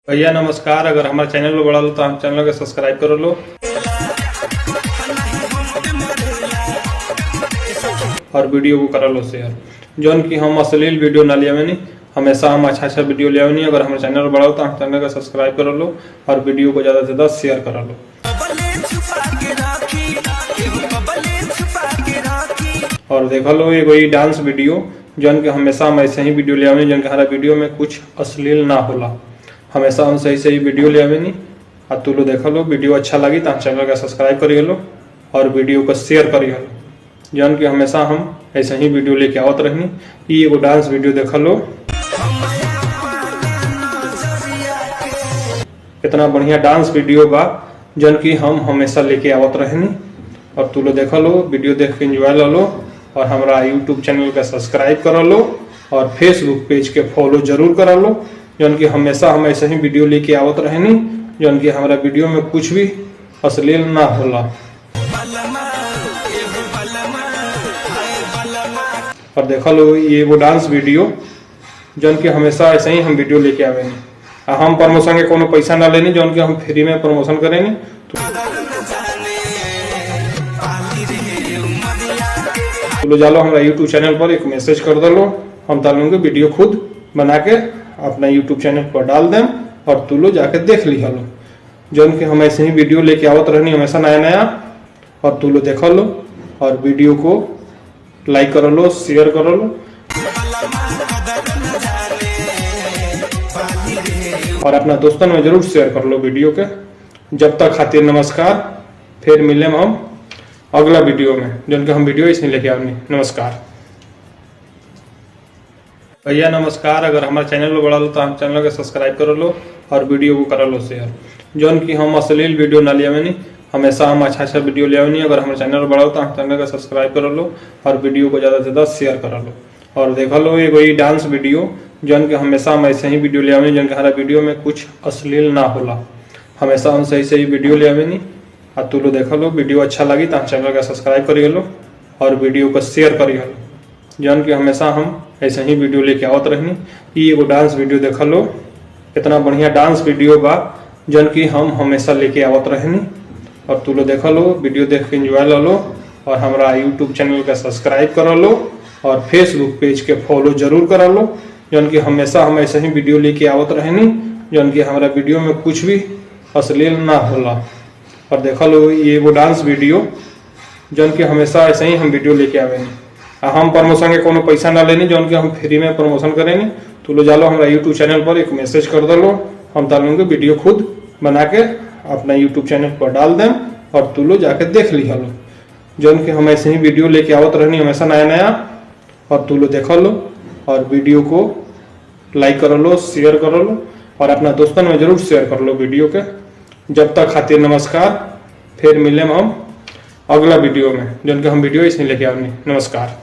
भैया नमस्कार। अगर हमारे चैनल में बड़ा लो तो हम चैनल के सब्सक्राइब कर लो और वीडियो को कर लो शेयर। जौन कि हम अश्लील वीडियो ना लिया नहीं, हमेशा हम अच्छा वीडियो ले नहीं। अगर हमारे चैनल में बड़ा हो तो हम चैनल का सब्सक्राइब कर लो और वीडियो को ज़्यादा से ज़्यादा शेयर कर लो। और देख लो ये कोई डांस वीडियो जौन कि हमेशा हम ऐसे ही वीडियो ले आवे जौन कि हमारा वीडियो में कुछ अश्लील ना होला। हमेशा हम सही वीडियो ले आवे नहीं। और तू लो देख लो, वीडियो अच्छा लगी तो चैनल का सब्सक्राइब करिए लो और वीडियो को शेयर करिए लो। जौन कि हमेशा हम ऐसे ही वीडियो लेके आवत रहनी। ये एगो डांस वीडियो देख लो, कितना बढ़िया डांस वीडियो बा जौन कि हम हमेशा लेके आवत रहनी। और तू लो देख लो, वीडियो देख के एंजॉय लो और हमारा यूट्यूब चैनल का सब्सक्राइब कर लो और फेसबुक पेज के फॉलो जरूर कर लो। जौन कि हमेशा हम ऐसे ही वीडियो लेके आवत रहनी जौन कि हमारा वीडियो में कुछ भी अश्लील ना होला। और देख लो ये वो डांस वीडियो जौन कि हमेशा ऐसे ही हम वीडियो लेके आवेंगे। हम प्रमोशन के कोनो पैसा ना लेनी, जौन कि हम फ्री में प्रमोशन करेंगे। तो जालो हमारा यूट्यूब चैनल पर एक मैसेज कर दो, हम डालूंगे वीडियो खुद बना के अपना यूट्यूब चैनल पर डाल दें और तू लो जाके देख ली हलो। जौन कि हम ऐसे ही वीडियो लेके आवत रहनी हमेशा नया नया। और तू लो देख लो और वीडियो को लाइक कर लो, शेयर कर लो और अपना दोस्तों में जरूर शेयर कर लो वीडियो के। जब तक खातिर नमस्कार, फिर मिले हम अगला वीडियो में जौन कि हम वीडियो इसमें लेके आएंगे। नमस्कार भैया नमस्कार। अगर हमारे चैनल में बड़ा लो तो हम चैनल के सब्सक्राइब कर लो और वीडियो को कर लो शेयर। जौन कि हम अश्लील वीडियो ना लिया नहीं, हमेशा हम अच्छा वीडियो ले नहीं। अगर हमारे चैनल में बड़ा हो तो हम चैनल का सब्सक्राइब कर लो और वीडियो को ज़्यादा से ज़्यादा शेयर कर लो। और देख लो ये कोई डांस वीडियो जौन कि हमेशा हम ऐसे ही वीडियो ले आवे जौन कि हमारा वीडियो में कुछ अश्लील ना होला। हमेशा हम सही वीडियो ले आवे नहीं। और तू लो देख लो, वीडियो अच्छा लगी तो चैनल का सब्सक्राइब करिए लो और वीडियो को शेयर करिए लो। जौन कि हमेशा हम ऐसे ही वीडियो लेके आवत रहनी। ये एगो डांस वीडियो देख लो, कितना बढ़िया डांस वीडियो बा जौन कि हम हमेशा लेके आवत रहनी। और तू लो देख लो, वीडियो देख के एंजॉय लो और हमारा यूट्यूब चैनल का सब्सक्राइब कर लो और फेसबुक पेज के फॉलो जरूर कर लो। जौन कि हमेशा हम ऐसे ही वीडियो लेके आवत रहनी जौन कि हमारा वीडियो में कुछ भी अश्लील ना होला। और देख लो ये वो डांस वीडियो जौन कि हमेशा ऐसे ही हम वीडियो लेके आवेंगे। हम प्रमोशन के कोनो पैसा ना लेनी, जौन कि हम फ्री में प्रमोशन करेंगे। तो लो जालो हमारा यूट्यूब चैनल पर एक मैसेज कर दो, हम डालूंगे वीडियो खुद बना के अपना यूट्यूब चैनल पर डाल दें और तू लो जाके देख ली हलो। जौन कि हम ऐसे ही वीडियो लेके आवत रहनी हमेशा नया नया। और तू लो देख लो और वीडियो को लाइक कर लो, शेयर कर लो और अपना दोस्तों में जरूर शेयर कर लो वीडियो के। जब तक खातिर नमस्कार, फिर मिले हम अगला वीडियो में जौन कि हम वीडियो इसमें लेके आएंगे। नमस्कार।